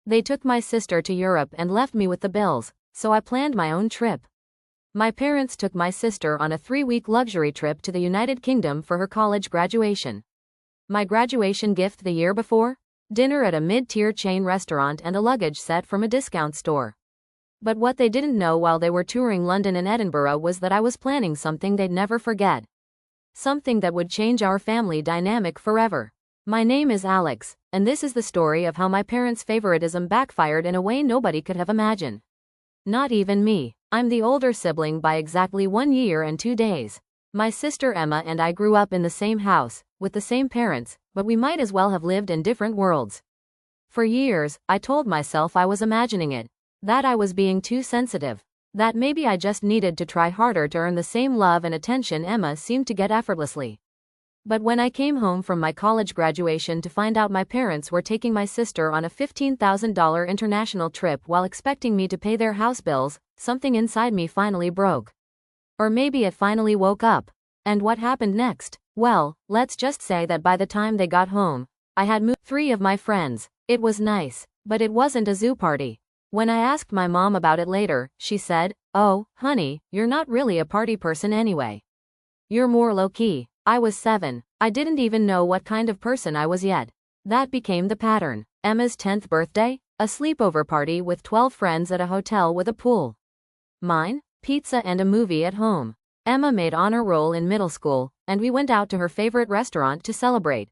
They took my sister to Europe and left me with the bills, so I planned my own trip. My parents took my sister on a 3-week luxury trip to the United Kingdom for her college graduation. My graduation gift the year before? Dinner at a mid-tier chain restaurant and a luggage set from a discount store. But what they didn't know while they were touring London and Edinburgh was that I was planning something they'd never forget. Something that would change our family dynamic forever. My name is Alex, and this is the story of how my parents' favoritism backfired in a way nobody could have imagined. Not even me. I'm the older sibling by exactly 1 year and 2 days. My sister Emma and I grew up in the same house, with the same parents, but we might as well have lived in different worlds. For years, I told myself I was imagining it, that I was being too sensitive, that maybe I just needed to try harder to earn the same love and attention Emma seemed to get effortlessly. But when I came home from my college graduation to find out my parents were taking my sister on a $15,000 international trip while expecting me to pay their house bills, something inside me finally broke. Or maybe it finally woke up. And what happened next? Well, let's just say that by the time they got home, I had moved 3 of my friends. It was nice, but it wasn't a zoo party. When I asked my mom about it later, she said, "Oh, honey, you're not really a party person anyway. You're more low-key." I was 7. I didn't even know what kind of person I was yet. That became the pattern. Emma's 10th birthday? A sleepover party with 12 friends at a hotel with a pool. Mine? Pizza and a movie at home. Emma made honor roll in middle school, and we went out to her favorite restaurant to celebrate.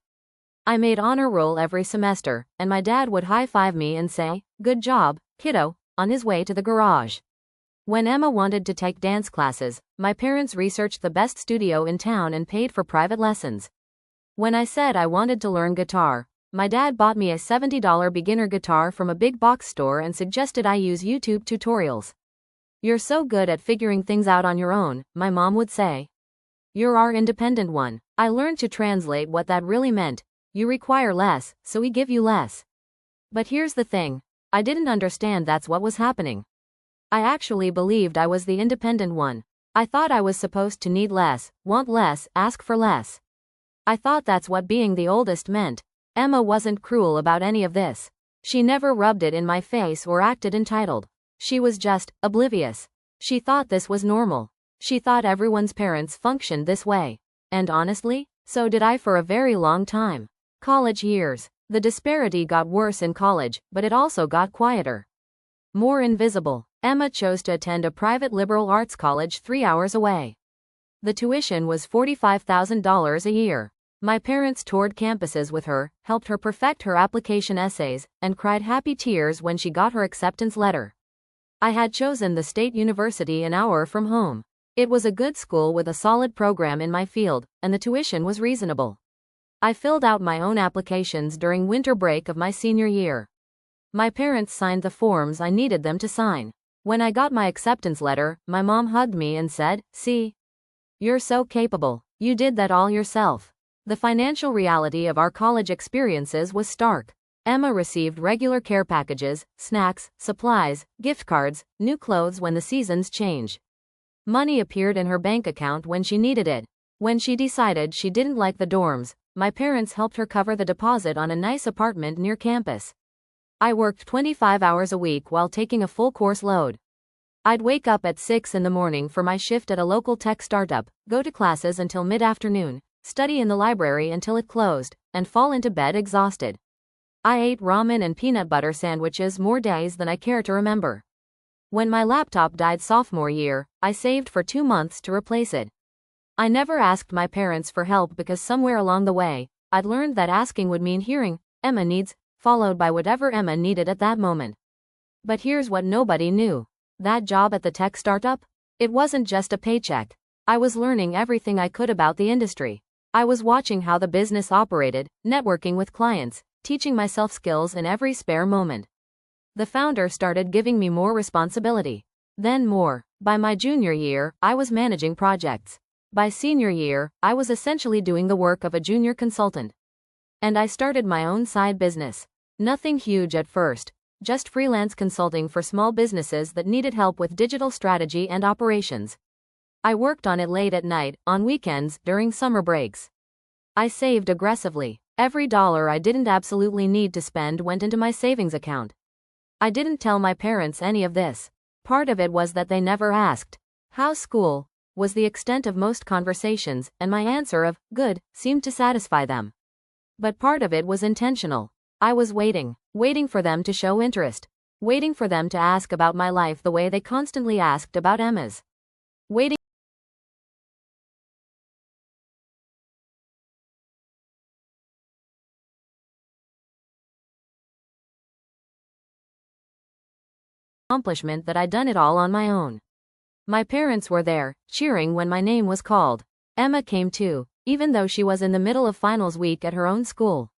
I made honor roll every semester, and my dad would high-five me and say, "Good job, kiddo," on his way to the garage. When Emma wanted to take dance classes, my parents researched the best studio in town and paid for private lessons. When I said I wanted to learn guitar, my dad bought me a $70 beginner guitar from a big box store and suggested I use YouTube tutorials. "You're so good at figuring things out on your own," my mom would say. "You're our independent one." I learned to translate what that really meant. You require less, so we give you less. But here's the thing. I didn't understand that's what was happening. I actually believed I was the independent one. I thought I was supposed to need less, want less, ask for less. I thought that's what being the oldest meant. Emma wasn't cruel about any of this. She never rubbed it in my face or acted entitled. She was just oblivious. She thought this was normal. She thought everyone's parents functioned this way. And honestly, so did I for a very long time. College years. The disparity got worse in college, but it also got quieter. More invisible. Emma chose to attend a private liberal arts college 3 hours away. The tuition was $45,000 a year. My parents toured campuses with her, helped her perfect her application essays, and cried happy tears when she got her acceptance letter. I had chosen the state university an hour from home. It was a good school with a solid program in my field, and the tuition was reasonable. I filled out my own applications during winter break of my senior year. My parents signed the forms I needed them to sign. When I got my acceptance letter, my mom hugged me and said, "See? You're so capable. You did that all yourself." The financial reality of our college experiences was stark. Emma received regular care packages, snacks, supplies, gift cards, new clothes when the seasons change. Money appeared in her bank account when she needed it. When she decided she didn't like the dorms, my parents helped her cover the deposit on a nice apartment near campus. I worked 25 hours a week while taking a full course load. I'd wake up at 6 in the morning for my shift at a local tech startup, go to classes until mid-afternoon, study in the library until it closed, and fall into bed exhausted. I ate ramen and peanut butter sandwiches more days than I care to remember. When my laptop died sophomore year, I saved for 2 months to replace it. I never asked my parents for help because somewhere along the way, I'd learned that asking would mean hearing, "Emma needs," followed by whatever Emma needed at that moment. But here's what nobody knew. That job at the tech startup? It wasn't just a paycheck. I was learning everything I could about the industry. I was watching how the business operated, networking with clients, teaching myself skills in every spare moment. The founder started giving me more responsibility. Then more. By my junior year, I was managing projects. By senior year, I was essentially doing the work of a junior consultant. And I started my own side business. Nothing huge at first, just freelance consulting for small businesses that needed help with digital strategy and operations. I worked on it late at night, on weekends, during summer breaks. I saved aggressively. Every dollar I didn't absolutely need to spend went into my savings account. I didn't tell my parents any of this. Part of it was that they never asked. "How's school?" was the extent of most conversations, and my answer of, "Good," seemed to satisfy them. But part of it was intentional. I was waiting for them to show interest. Waiting for them to ask about my life the way they constantly asked about Emma's. Waiting accomplishment that I'd done it all on my own. My parents were there, cheering when my name was called. Emma came too, even though she was in the middle of finals week at her own school.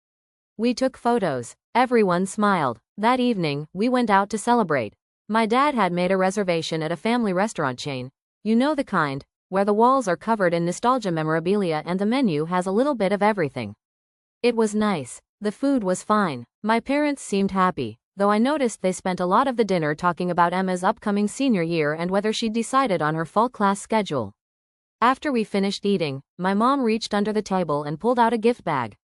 We took photos. Everyone smiled. That evening, we went out to celebrate. My dad had made a reservation at a family restaurant chain. You know the kind, where the walls are covered in nostalgia memorabilia and the menu has a little bit of everything. It was nice. The food was fine. My parents seemed happy, though I noticed they spent a lot of the dinner talking about Emma's upcoming senior year and whether she'd decided on her fall class schedule. After we finished eating, my mom reached under the table and pulled out a gift bag.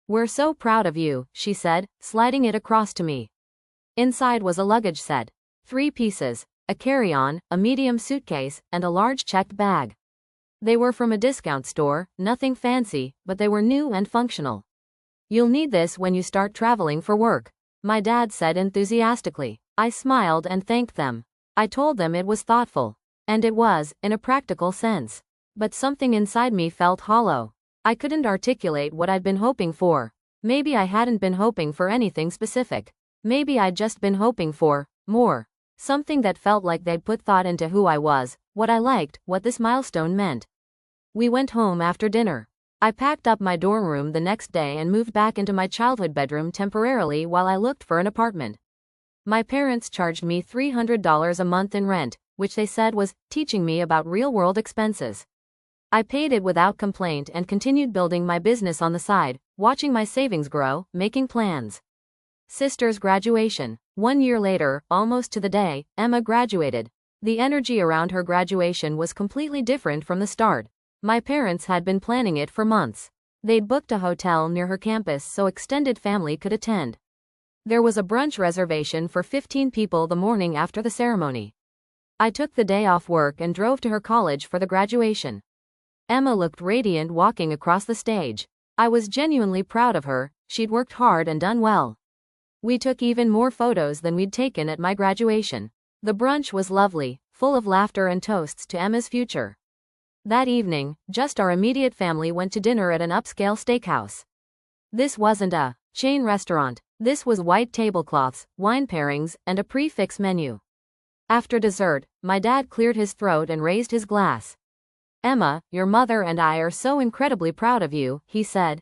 "We're so proud of you," she said, sliding it across to me. Inside was a luggage set. 3 pieces, a carry-on, a medium suitcase, and a large checked bag. They were from a discount store, nothing fancy, but they were new and functional. "You'll need this when you start traveling for work," my dad said enthusiastically. I smiled and thanked them. I told them it was thoughtful. And it was, in a practical sense. But something inside me felt hollow. I couldn't articulate what I'd been hoping for. Maybe I hadn't been hoping for anything specific. Maybe I'd just been hoping for more. Something that felt like they'd put thought into who I was, what I liked, what this milestone meant. We went home after dinner. I packed up my dorm room the next day and moved back into my childhood bedroom temporarily while I looked for an apartment. My parents charged me $300 a month in rent, which they said was teaching me about real-world expenses. I paid it without complaint and continued building my business on the side, watching my savings grow, making plans. Sister's graduation. 1 year later, almost to the day, Emma graduated. The energy around her graduation was completely different from the start. My parents had been planning it for months. They'd booked a hotel near her campus so extended family could attend. There was a brunch reservation for 15 people the morning after the ceremony. I took the day off work and drove to her college for the graduation. Emma looked radiant walking across the stage. I was genuinely proud of her. She'd worked hard and done well. We took even more photos than we'd taken at my graduation. The brunch was lovely, full of laughter and toasts to Emma's future. That evening, just our immediate family went to dinner at an upscale steakhouse. This wasn't a chain restaurant. This was white tablecloths, wine pairings, and a prix-fixe menu. After dessert, my dad cleared his throat and raised his glass. "Emma, your mother and I are so incredibly proud of you," he said.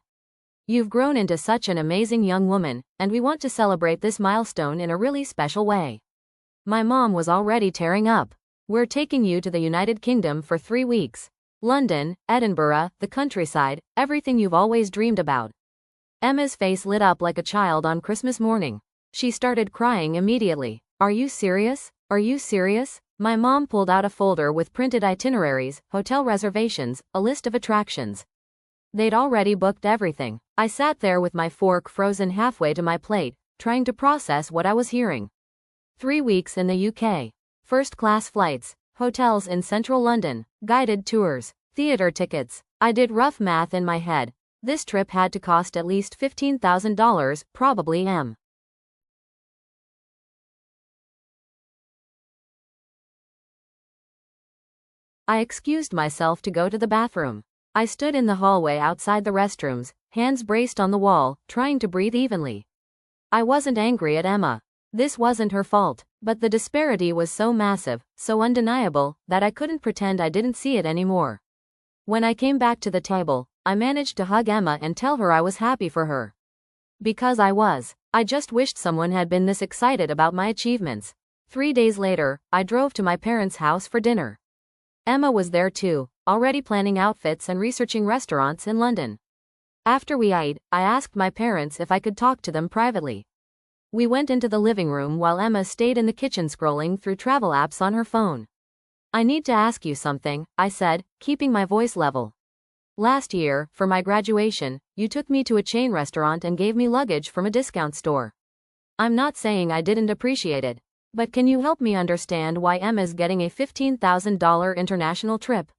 "You've grown into such an amazing young woman, and we want to celebrate this milestone in a really special way." My mom was already tearing up. "We're taking you to the United Kingdom for 3 weeks. London, Edinburgh, the countryside, everything you've always dreamed about." Emma's face lit up like a child on Christmas morning. She started crying immediately. "Are you serious? Are you serious?" My mom pulled out a folder with printed itineraries, hotel reservations, a list of attractions. They'd already booked everything. I sat there with my fork frozen halfway to my plate, trying to process what I was hearing. 3 weeks in the UK. First-class flights, hotels in central London, guided tours, theater tickets. I did rough math in my head. This trip had to cost at least $15,000, probably M. I excused myself to go to the bathroom. I stood in the hallway outside the restrooms, hands braced on the wall, trying to breathe evenly. I wasn't angry at Emma. This wasn't her fault, but the disparity was so massive, so undeniable, that I couldn't pretend I didn't see it anymore. When I came back to the table, I managed to hug Emma and tell her I was happy for her. Because I was. I just wished someone had been this excited about my achievements. 3 days later, I drove to my parents' house for dinner. Emma was there too, already planning outfits and researching restaurants in London. After we ate, I asked my parents if I could talk to them privately. We went into the living room while Emma stayed in the kitchen scrolling through travel apps on her phone. "I need to ask you something," I said, keeping my voice level. "Last year, for my graduation, you took me to a chain restaurant and gave me luggage from a discount store. I'm not saying I didn't appreciate it. But can you help me understand why Emma's getting a $15,000 international trip?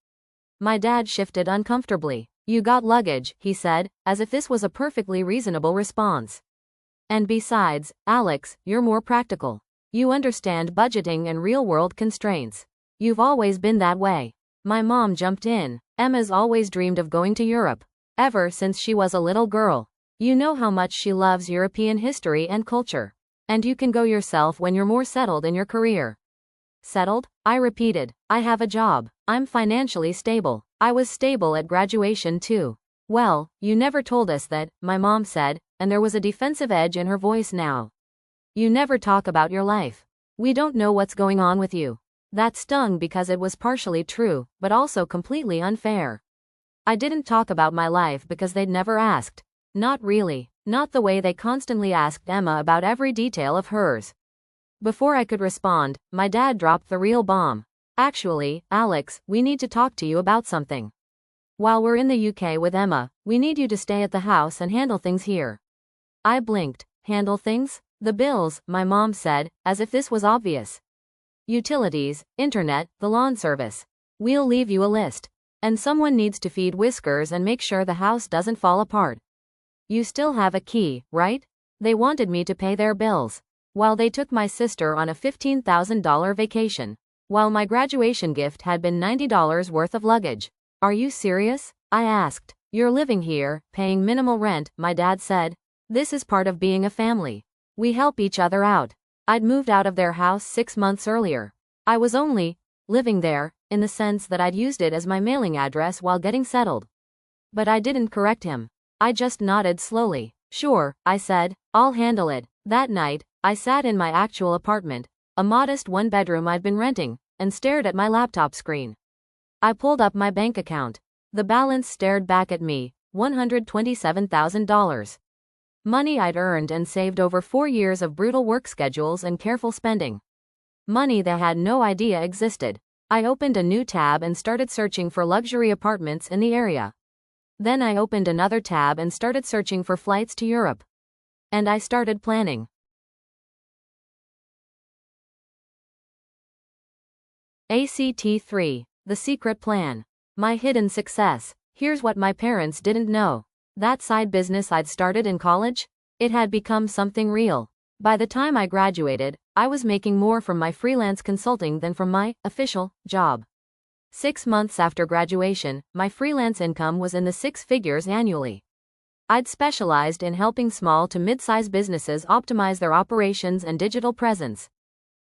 My dad shifted uncomfortably. You got luggage, he said, as if this was a perfectly reasonable response. And besides, Alex, you're more practical. You understand budgeting and real-world constraints. You've always been that way. My mom jumped in. Emma's always dreamed of going to Europe. Ever since she was a little girl. You know how much she loves European history and culture. And you can go yourself when you're more settled in your career. Settled? I repeated. I have a job. I'm financially stable. I was stable at graduation too. Well, you never told us that, my mom said, and there was a defensive edge in her voice now. You never talk about your life. We don't know what's going on with you. That stung because it was partially true, but also completely unfair. I didn't talk about my life because they'd never asked. Not really. Not the way they constantly asked Emma about every detail of hers. Before I could respond, my dad dropped the real bomb. Actually, Alex, we need to talk to you about something. While we're in the UK with Emma, we need you to stay at the house and handle things here. I blinked. Handle things? The bills, my mom said, as if this was obvious. Utilities, internet, the lawn service. We'll leave you a list. And someone needs to feed Whiskers and make sure the house doesn't fall apart. You still have a key, right? They wanted me to pay their bills. While they took my sister on a $15,000 vacation. While my graduation gift had been $90 worth of luggage. Are you serious? I asked. You're living here, paying minimal rent, my dad said. This is part of being a family. We help each other out. I'd moved out of their house 6 months earlier. I was only living there, in the sense that I'd used it as my mailing address while getting settled. But I didn't correct him. I just nodded slowly. Sure, I said, I'll handle it. That night, I sat in my actual apartment, a modest one-bedroom I'd been renting, and stared at my laptop screen. I pulled up my bank account. The balance stared back at me, $127,000. Money I'd earned and saved over 4 years of brutal work schedules and careful spending. Money they had no idea existed. I opened a new tab and started searching for luxury apartments in the area. Then I opened another tab and started searching for flights to Europe. And I started planning. ACT 3. The Secret Plan. My hidden success. Here's what my parents didn't know. That side business I'd started in college? It had become something real. By the time I graduated, I was making more from my freelance consulting than from my official job. 6 months after graduation, my freelance income was in the 6 figures annually. I'd specialized in helping small to mid-size businesses optimize their operations and digital presence.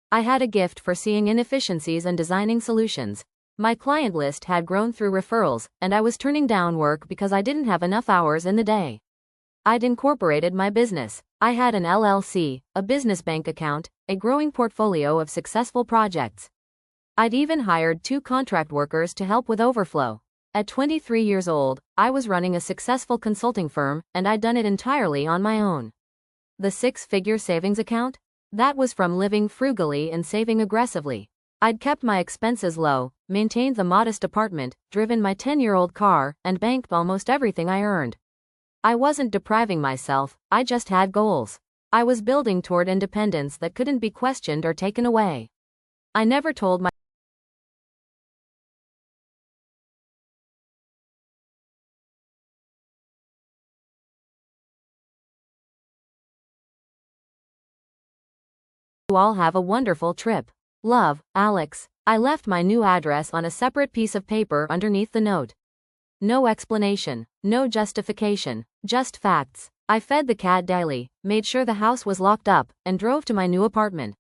I had a gift for seeing inefficiencies and designing solutions. My client list had grown through referrals, and I was turning down work because I didn't have enough hours in the day. I'd incorporated my business. I had an LLC, a business bank account, a growing portfolio of successful projects. I'd even hired 2 contract workers to help with overflow. At 23 years old, I was running a successful consulting firm, and I'd done it entirely on my own. The 6-figure savings account? That was from living frugally and saving aggressively. I'd kept my expenses low, maintained the modest apartment, driven my 10-year-old car, and banked almost everything I earned. I wasn't depriving myself, I just had goals. I was building toward independence that couldn't be questioned or taken away. I never told my you all have a wonderful trip. Love, Alex. I left my new address on a separate piece of paper underneath the note. No explanation, no justification, just facts. I fed the cat daily, made sure the house was locked up, and drove to my new apartment.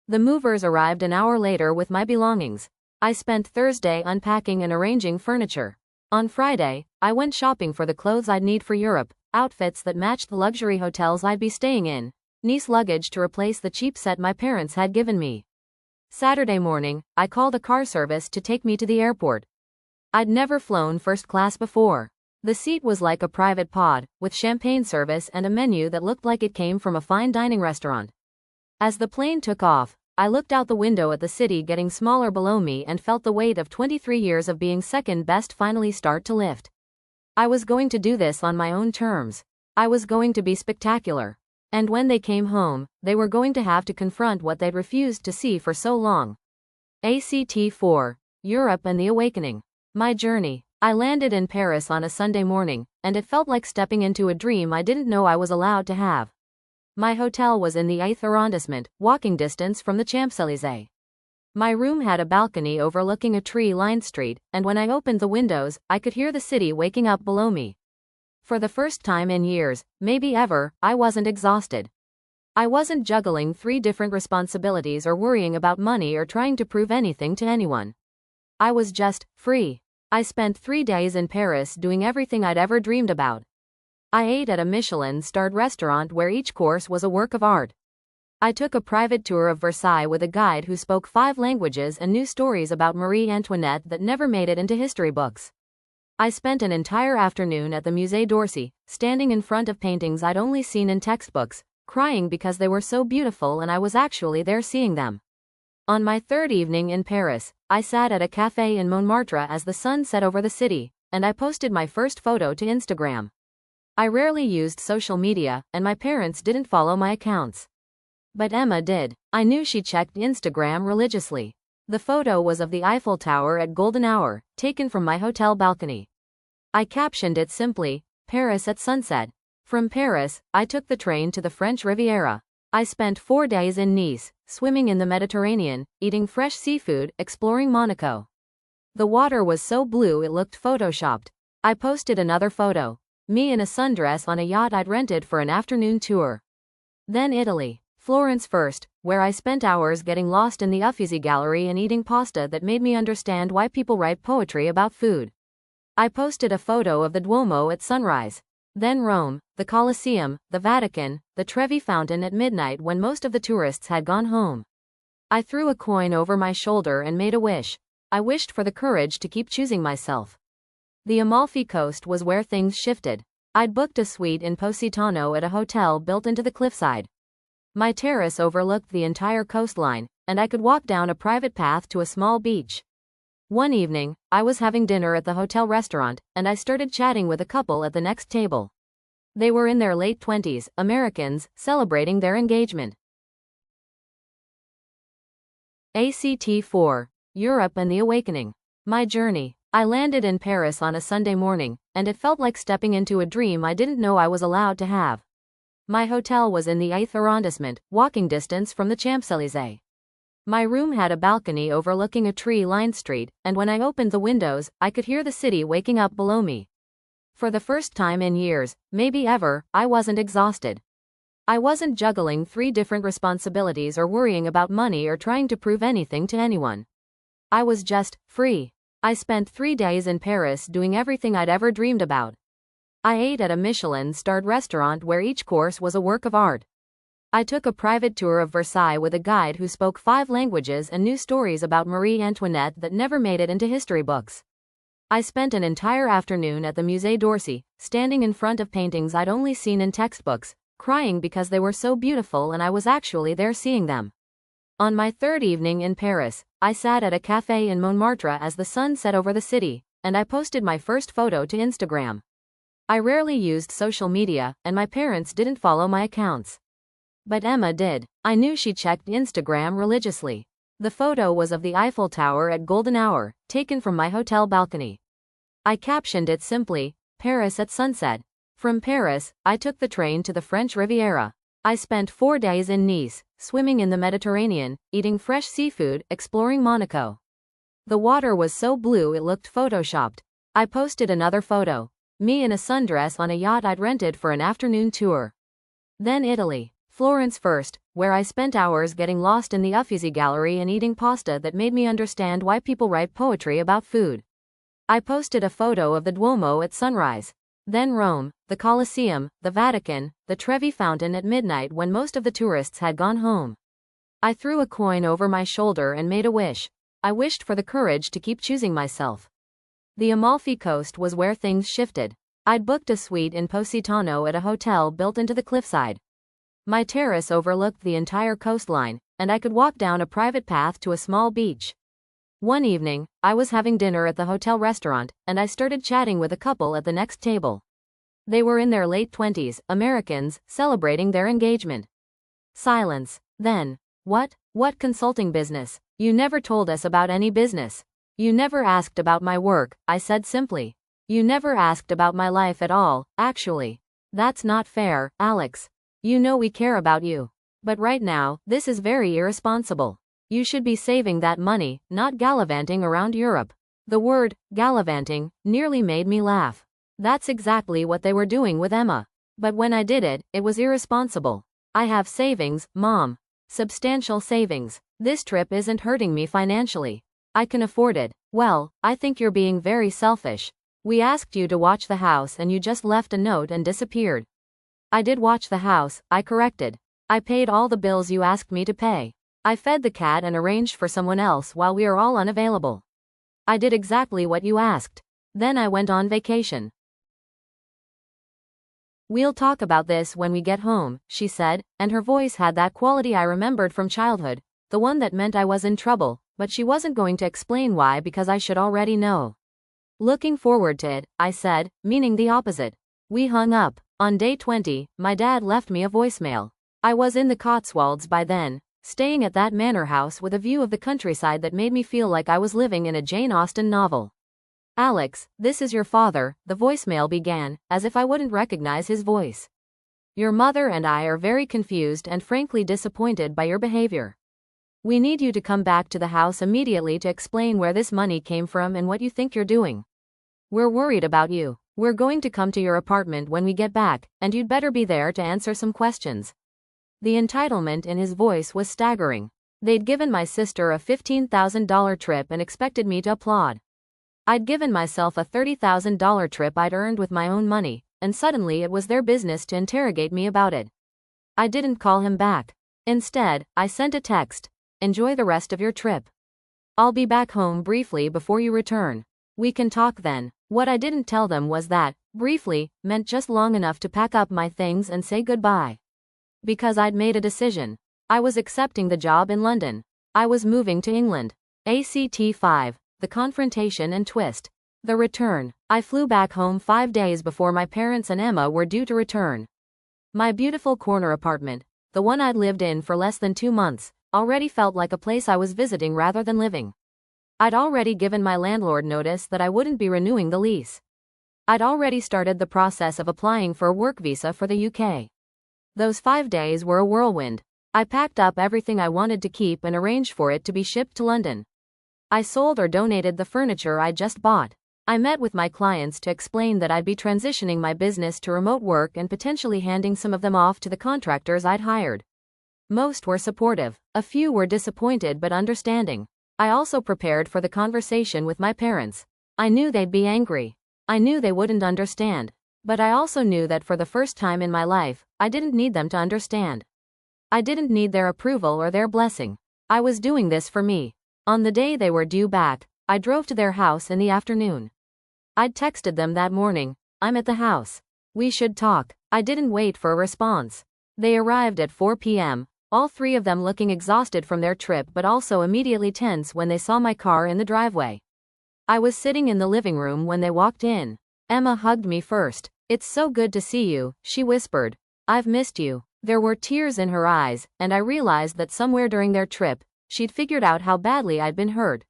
The movers arrived an hour later with my belongings. I spent Thursday unpacking and arranging furniture. On Friday, I went shopping for the clothes I'd need for Europe, outfits that matched the luxury hotels I'd be staying in, nice luggage to replace the cheap set my parents had given me. Saturday morning, I called a car service to take me to the airport. I'd never flown first class before. The seat was like a private pod, with champagne service and a menu that looked like it came from a fine dining restaurant. As the plane took off, I looked out the window at the city getting smaller below me and felt the weight of 23 years of being second best finally start to lift. I was going to do this on my own terms. I was going to be spectacular. And when they came home, they were going to have to confront what they'd refused to see for so long. ACT 4. Europe and the Awakening. My journey. I landed in Paris on a Sunday morning, and it felt like stepping into a dream I didn't know I was allowed to have. My hotel was in the 8th arrondissement, walking distance from the Champs-Élysées. My room had a balcony overlooking a tree-lined street, and when I opened the windows, I could hear the city waking up below me. For the first time in years, maybe ever, I wasn't exhausted. I wasn't juggling 3 different responsibilities or worrying about money or trying to prove anything to anyone. I was just free. I spent 3 days in Paris doing everything I'd ever dreamed about. I ate at a Michelin-starred restaurant where each course was a work of art. I took a private tour of Versailles with a guide who spoke 5 languages and knew stories about Marie Antoinette that never made it into history books. I spent an entire afternoon at the Musée d'Orsay, standing in front of paintings I'd only seen in textbooks, crying because they were so beautiful and I was actually there seeing them. On my 3rd evening in Paris, I sat at a café in Montmartre as the sun set over the city, and I posted my first photo to Instagram. I rarely used social media, and my parents didn't follow my accounts. But Emma did. I knew she checked Instagram religiously. The photo was of the Eiffel Tower at golden hour, taken from my hotel balcony. I captioned it simply, "Paris at sunset." From Paris, I took the train to the French Riviera. I spent 4 days in Nice, swimming in the Mediterranean, eating fresh seafood, exploring Monaco. The water was so blue it looked photoshopped. I posted another photo, me in a sundress on a yacht I'd rented for an afternoon tour. Then Italy. Florence first, where I spent hours getting lost in the Uffizi Gallery and eating pasta that made me understand why people write poetry about food. I posted a photo of the Duomo at sunrise. Then Rome, the Colosseum, the Vatican, the Trevi Fountain at midnight when most of the tourists had gone home. I threw a coin over my shoulder and made a wish. I wished for the courage to keep choosing myself. The Amalfi Coast was where things shifted. I'd booked a suite in Positano at a hotel built into the cliffside. My terrace overlooked the entire coastline, and I could walk down a private path to a small beach. One evening, I was having dinner at the hotel restaurant, and I started chatting with a couple at the next table. They were in their late 20s, Americans, celebrating their engagement. ACT 4. Europe and the Awakening. My journey. I landed in Paris on a Sunday morning, and it felt like stepping into a dream I didn't know I was allowed to have. My hotel was in the 8th arrondissement, walking distance from the Champs-Élysées. My room had a balcony overlooking a tree-lined street, and when I opened the windows, I could hear the city waking up below me. For the first time in years, maybe ever, I wasn't exhausted. I wasn't juggling 3 different responsibilities or worrying about money or trying to prove anything to anyone. I was just free. I spent 3 days in Paris doing everything I'd ever dreamed about. I ate at a Michelin-starred restaurant where each course was a work of art. I took a private tour of Versailles with a guide who spoke 5 languages and knew stories about Marie Antoinette that never made it into history books. I spent an entire afternoon at the Musée d'Orsay, standing in front of paintings I'd only seen in textbooks, crying because they were so beautiful and I was actually there seeing them. On my 3rd evening in Paris, I sat at a café in Montmartre as the sun set over the city, and I posted my first photo to Instagram. I rarely used social media, and my parents didn't follow my accounts. But Emma did. I knew she checked Instagram religiously. The photo was of the Eiffel Tower at golden hour, taken from my hotel balcony. I captioned it simply, "Paris at sunset." From Paris, I took the train to the French Riviera. I spent 4 days in Nice, swimming in the Mediterranean, eating fresh seafood, exploring Monaco. The water was so blue it looked photoshopped. I posted another photo, me in a sundress on a yacht I'd rented for an afternoon tour. Then Italy. Florence first, where I spent hours getting lost in the Uffizi Gallery and eating pasta that made me understand why people write poetry about food. I posted a photo of the Duomo at sunrise. Then Rome, the Colosseum, the Vatican, the Trevi Fountain at midnight when most of the tourists had gone home. I threw a coin over my shoulder and made a wish. I wished for the courage to keep choosing myself. The Amalfi Coast was where things shifted. I'd booked a suite in Positano at a hotel built into the cliffside. My terrace overlooked the entire coastline, and I could walk down a private path to a small beach. One evening, I was having dinner at the hotel restaurant, and I started chatting with a couple at the next table. They were in their late 20s, Americans, celebrating their engagement. Silence. Then, what? What consulting business? You never told us about any business. You never asked about my work, I said simply. You never asked about my life at all, actually. That's not fair, Alex. You know we care about you. But right now, this is very irresponsible. You should be saving that money, not gallivanting around Europe. The word, gallivanting, nearly made me laugh. That's exactly what they were doing with Emma. But when I did it, it was irresponsible. I have savings, Mom. Substantial savings. This trip isn't hurting me financially. I can afford it. Well, I think you're being very selfish. We asked you to watch the house and you just left a note and disappeared. I did watch the house, I corrected. I paid all the bills you asked me to pay. I fed the cat and arranged for someone else while we are all unavailable. I did exactly what you asked. Then I went on vacation. We'll talk about this when we get home, she said, and her voice had that quality I remembered from childhood, the one that meant I was in trouble, but she wasn't going to explain why because I should already know. Looking forward to it, I said, meaning the opposite. We hung up. On day 20, my dad left me a voicemail. I was in the Cotswolds by then, staying at that manor house with a view of the countryside that made me feel like I was living in a Jane Austen novel. Alex, this is your father, the voicemail began, as if I wouldn't recognize his voice. Your mother and I are very confused and frankly disappointed by your behavior. We need you to come back to the house immediately to explain where this money came from and what you think you're doing. We're worried about you. We're going to come to your apartment when we get back, and you'd better be there to answer some questions. The entitlement in his voice was staggering. They'd given my sister a $15,000 trip and expected me to applaud. I'd given myself a $30,000 trip I'd earned with my own money, and suddenly it was their business to interrogate me about it. I didn't call him back. Instead, I sent a text. Enjoy the rest of your trip. I'll be back home briefly before you return. We can talk then. What I didn't tell them was that, briefly, meant just long enough to pack up my things and say goodbye. Because I'd made a decision. I was accepting the job in London. I was moving to England. ACT 5, the confrontation and twist. The return. I flew back home 5 days before my parents and Emma were due to return. My beautiful corner apartment, the one I'd lived in for less than 2 months, already felt like a place I was visiting rather than living. I'd already given my landlord notice that I wouldn't be renewing the lease. I'd already started the process of applying for a work visa for the UK. Those 5 days were a whirlwind. I packed up everything I wanted to keep and arranged for it to be shipped to London. I sold or donated the furniture I just bought. I met with my clients to explain that I'd be transitioning my business to remote work and potentially handing some of them off to the contractors I'd hired. Most were supportive. A few were disappointed but understanding. I also prepared for the conversation with my parents. I knew they'd be angry. I knew they wouldn't understand. But I also knew that for the first time in my life, I didn't need them to understand. I didn't need their approval or their blessing. I was doing this for me. On the day they were due back, I drove to their house in the afternoon. I'd texted them that morning, I'm at the house. We should talk. I didn't wait for a response. They arrived at 4 p.m., all three of them looking exhausted from their trip but also immediately tense when they saw my car in the driveway. I was sitting in the living room when they walked in. Emma hugged me first. It's so good to see you, she whispered. I've missed you. There were tears in her eyes, and I realized that somewhere during their trip, she'd figured out how badly I'd been hurt.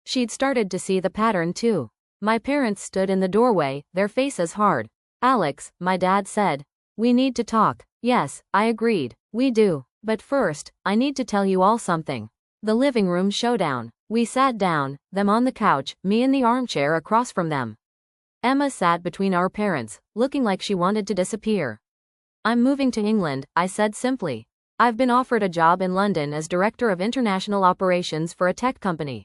She'd started to see the pattern too. My parents stood in the doorway, their faces hard. Alex, my dad said. We need to talk. Yes, I agreed. We do. But first, I need to tell you all something. The living room showdown. We sat down, them on the couch, me in the armchair across from them. Emma sat between our parents, looking like she wanted to disappear. I'm moving to England, I said simply. I've been offered a job in London as Director of International Operations for a tech company.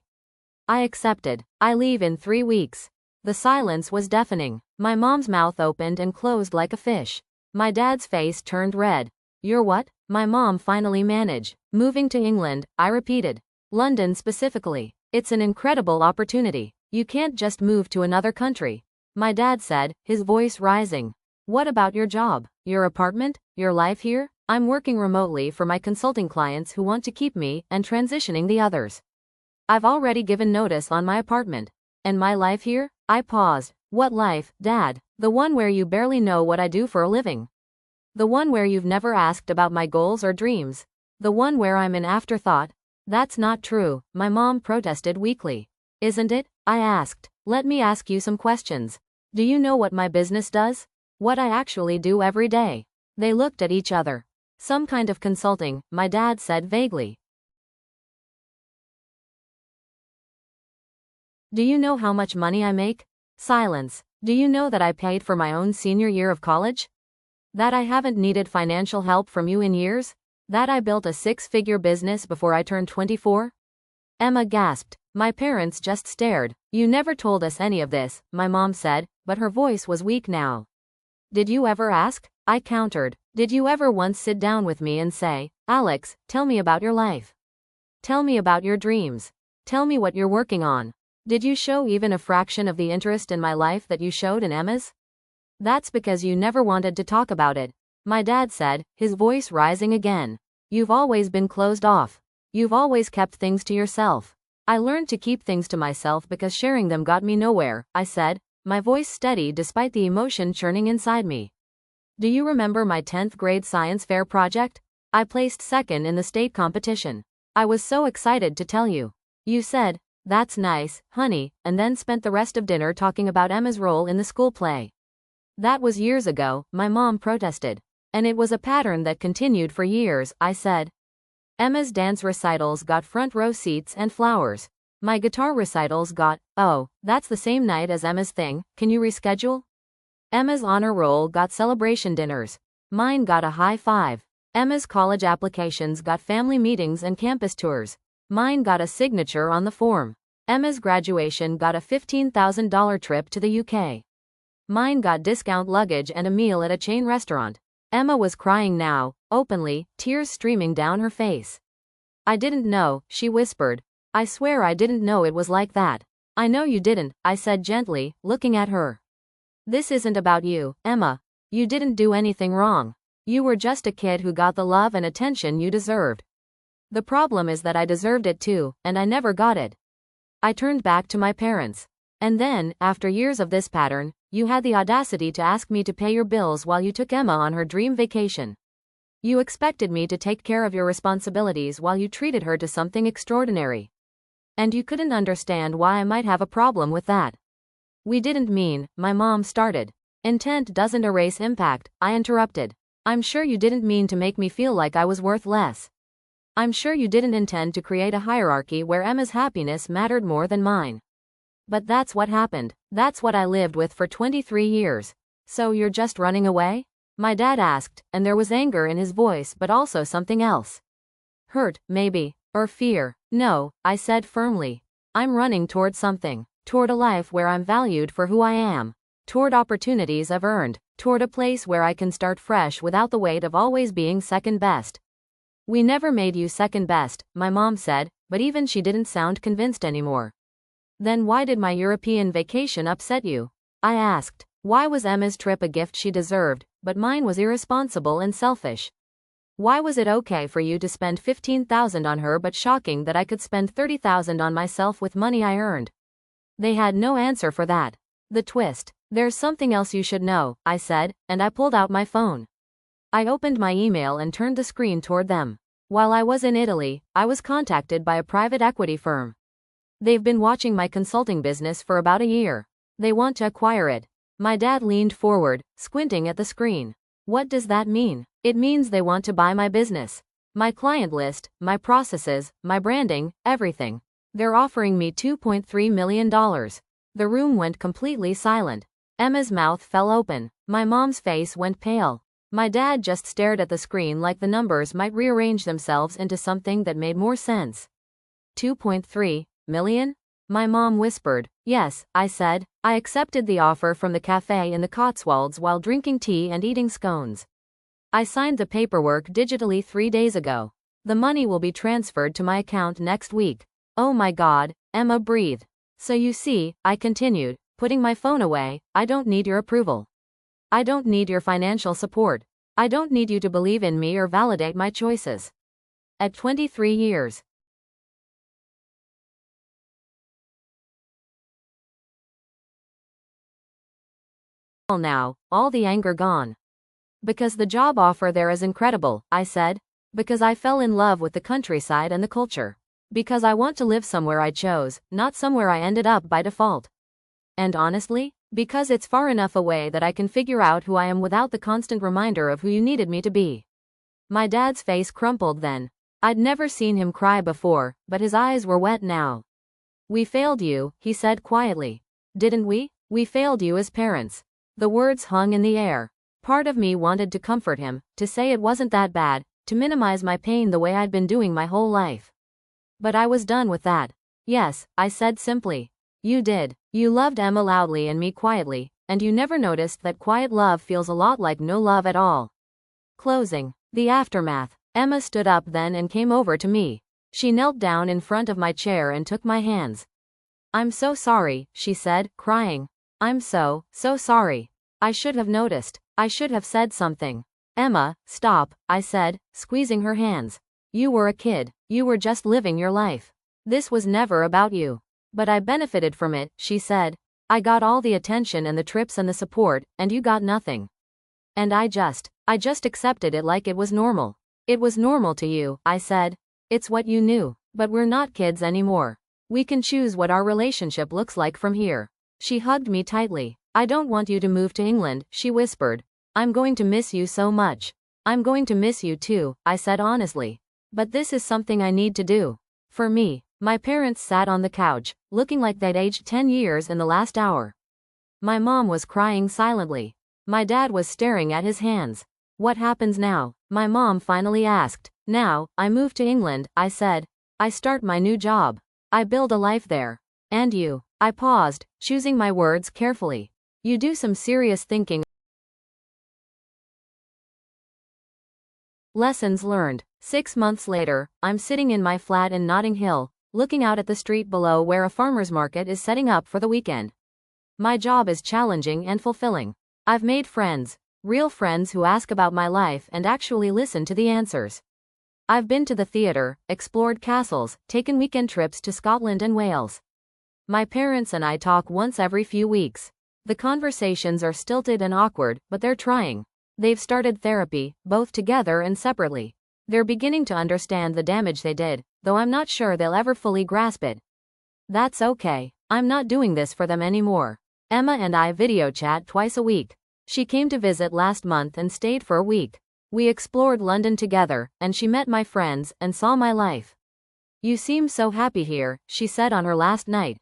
I accepted. I leave in 3 weeks. The silence was deafening. My mom's mouth opened and closed like a fish. My dad's face turned red. You're what? My mom finally managed. Moving to England, I repeated. London specifically. It's an incredible opportunity. You can't just move to another country. My dad said, his voice rising. What about your job? Your apartment? Your life here? I'm working remotely for my consulting clients who want to keep me and transitioning the others. I've already given notice on my apartment. And my life here? I paused. What life, Dad? The one where you barely know what I do for a living. The one where you've never asked about my goals or dreams. The one where I'm an afterthought. That's not true, my mom protested weakly. Isn't it? I asked. Let me ask you some questions. Do you know what my business does? What I actually do every day? They looked at each other. Some kind of consulting, my dad said vaguely. Do you know how much money I make? Silence. Do you know that I paid for my own senior year of college? That I haven't needed financial help from you in years? That I built a six-figure business before I turned 24? Emma gasped. My parents just stared. You never told us any of this, my mom said, but her voice was weak now. Did you ever ask? I countered. Did you ever once sit down with me and say, Alex, tell me about your life. Tell me about your dreams. Tell me what you're working on. Did you show even a fraction of the interest in my life that you showed in Emma's? That's because you never wanted to talk about it, my dad said, his voice rising again. You've always been closed off. You've always kept things to yourself. I learned to keep things to myself because sharing them got me nowhere, I said, my voice steady despite the emotion churning inside me. Do you remember my 10th grade science fair project? I placed second in the state competition. I was so excited to tell you. You said, that's nice, honey, and then spent the rest of dinner talking about Emma's role in the school play. That was years ago, my mom protested. And it was a pattern that continued for years, I said. Emma's dance recitals got front row seats and flowers. My guitar recitals got, oh, that's the same night as Emma's thing, can you reschedule? Emma's honor roll got celebration dinners. Mine got a high five. Emma's college applications got family meetings and campus tours. Mine got a signature on the form. Emma's graduation got a $15,000 trip to the UK. Mine got discount luggage and a meal at a chain restaurant. Emma was crying now, openly, tears streaming down her face. I didn't know, she whispered. I swear I didn't know it was like that. I know you didn't, I said gently, looking at her. This isn't about you, Emma. You didn't do anything wrong. You were just a kid who got the love and attention you deserved. The problem is that I deserved it too, and I never got it. I turned back to my parents. And then, after years of this pattern, you had the audacity to ask me to pay your bills while you took Emma on her dream vacation. You expected me to take care of your responsibilities while you treated her to something extraordinary. And you couldn't understand why I might have a problem with that. We didn't mean, my mom started. Intent doesn't erase impact, I interrupted. I'm sure you didn't mean to make me feel like I was worth less. I'm sure you didn't intend to create a hierarchy where Emma's happiness mattered more than mine. But that's what happened. That's what I lived with for 23 years. So you're just running away? My dad asked, and there was anger in his voice but also something else. Hurt, maybe. Or fear. No, I said firmly. I'm running toward something. Toward a life where I'm valued for who I am. Toward opportunities I've earned. Toward a place where I can start fresh without the weight of always being second best. We never made you second best, my mom said, but even she didn't sound convinced anymore. Then why did my European vacation upset you? I asked. Why was Emma's trip a gift she deserved, but mine was irresponsible and selfish? Why was it okay for you to spend $15,000 on her but shocking that I could spend $30,000 on myself with money I earned? They had no answer for that. The twist. There's something else you should know, I said, and I pulled out my phone. I opened my email and turned the screen toward them. While I was in Italy, I was contacted by a private equity firm. They've been watching my consulting business for about a year. They want to acquire it. My dad leaned forward, squinting at the screen. What does that mean? It means they want to buy my business. My client list, my processes, my branding, everything. They're offering me $2.3 million. The room went completely silent. Emma's mouth fell open. My mom's face went pale. My dad just stared at the screen like the numbers might rearrange themselves into something that made more sense. 2.3 million? My mom whispered. Yes, I said. I accepted the offer from the cafe in the Cotswolds while drinking tea and eating scones. I signed the paperwork digitally 3 days ago. The money will be transferred to my account next week. Oh my God, Emma breathed. So you see, I continued, putting my phone away, I don't need your approval. I don't need your financial support. I don't need you to believe in me or validate my choices. At 23 years, now, all the anger gone. Because the job offer there is incredible, I said. Because I fell in love with the countryside and the culture. Because I want to live somewhere I chose, not somewhere I ended up by default. And honestly, because it's far enough away that I can figure out who I am without the constant reminder of who you needed me to be. My dad's face crumpled then. I'd never seen him cry before, but his eyes were wet now. We failed you, he said quietly. Didn't we? We failed you as parents. The words hung in the air. Part of me wanted to comfort him, to say it wasn't that bad, to minimize my pain the way I'd been doing my whole life. But I was done with that. Yes, I said simply. You did. You loved Emma loudly and me quietly, and you never noticed that quiet love feels a lot like no love at all. Closing. The aftermath. Emma stood up then and came over to me. She knelt down in front of my chair and took my hands. I'm so sorry, she said, crying. I'm so sorry. I should have noticed. I should have said something. Emma, stop, I said, squeezing her hands. You were a kid. You were just living your life. This was never about you. But I benefited from it, she said. I got all the attention and the trips and the support, and you got nothing. And I just accepted it like it was normal. It was normal to you, I said. It's what you knew. But we're not kids anymore. We can choose what our relationship looks like from here. She hugged me tightly. I don't want you to move to England, she whispered. I'm going to miss you so much. I'm going to miss you too, I said honestly. But this is something I need to do. For me. My parents sat on the couch, looking like they'd aged 10 years in the last hour. My mom was crying silently. My dad was staring at his hands. What happens now? My mom finally asked. Now, I move to England, I said. I start my new job. I build a life there. And you. I paused, choosing my words carefully. You do some serious thinking. Lessons learned. 6 months later, I'm sitting in my flat in Notting Hill, looking out at the street below where a farmer's market is setting up for the weekend. My job is challenging and fulfilling. I've made friends, real friends who ask about my life and actually listen to the answers. I've been to the theater, explored castles, taken weekend trips to Scotland and Wales. My parents and I talk once every few weeks. The conversations are stilted and awkward, but they're trying. They've started therapy, both together and separately. They're beginning to understand the damage they did, though I'm not sure they'll ever fully grasp it. That's okay. I'm not doing this for them anymore. Emma and I video chat twice a week. She came to visit last month and stayed for a week. We explored London together, and she met my friends and saw my life. You seem so happy here, she said on her last night.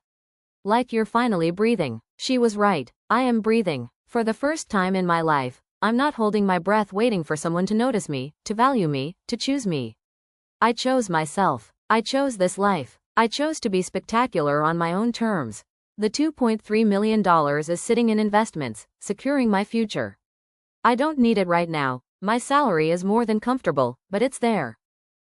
Like you're finally breathing. She was right. I am breathing. For the first time in my life, I'm not holding my breath waiting for someone to notice me, to value me, to choose me. I chose myself. I chose this life. I chose to be spectacular on my own terms. The $2.3 million is sitting in investments, securing my future. I don't need it right now. My salary is more than comfortable, but it's there.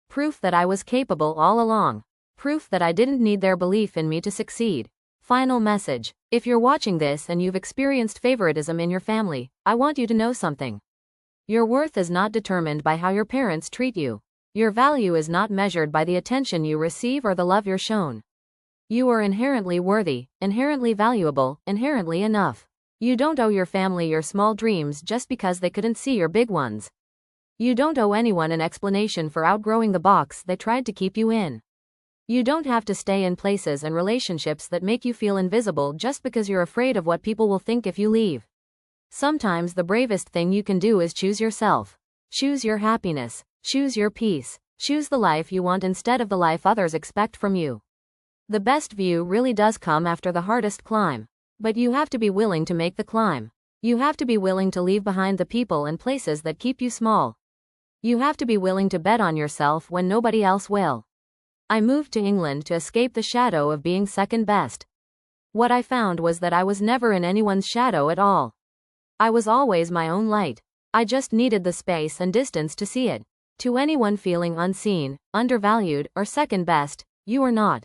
Proof that I was capable all along. Proof that I didn't need their belief in me to succeed. Final message. If you're watching this and you've experienced favoritism in your family, I want you to know something. Your worth is not determined by how your parents treat you. Your value is not measured by the attention you receive or the love you're shown. You are inherently worthy, inherently valuable, inherently enough. You don't owe your family your small dreams just because they couldn't see your big ones. You don't owe anyone an explanation for outgrowing the box they tried to keep you in. You don't have to stay in places and relationships that make you feel invisible just because you're afraid of what people will think if you leave. Sometimes the bravest thing you can do is choose yourself. Choose your happiness. Choose your peace. Choose the life you want instead of the life others expect from you. The best view really does come after the hardest climb. But you have to be willing to make the climb. You have to be willing to leave behind the people and places that keep you small. You have to be willing to bet on yourself when nobody else will. I moved to England to escape the shadow of being second best. What I found was that I was never in anyone's shadow at all. I was always my own light. I just needed the space and distance to see it. To anyone feeling unseen, undervalued, or second best, you are not.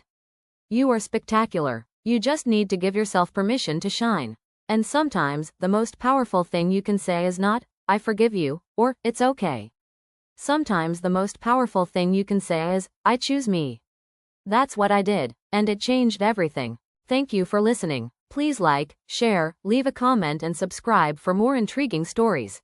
You are spectacular. You just need to give yourself permission to shine. And sometimes, the most powerful thing you can say is not, I forgive you, or, it's okay. Sometimes the most powerful thing you can say is, I choose me. That's what I did, and it changed everything. Thank you for listening. Please like, share, leave a comment and subscribe for more intriguing stories.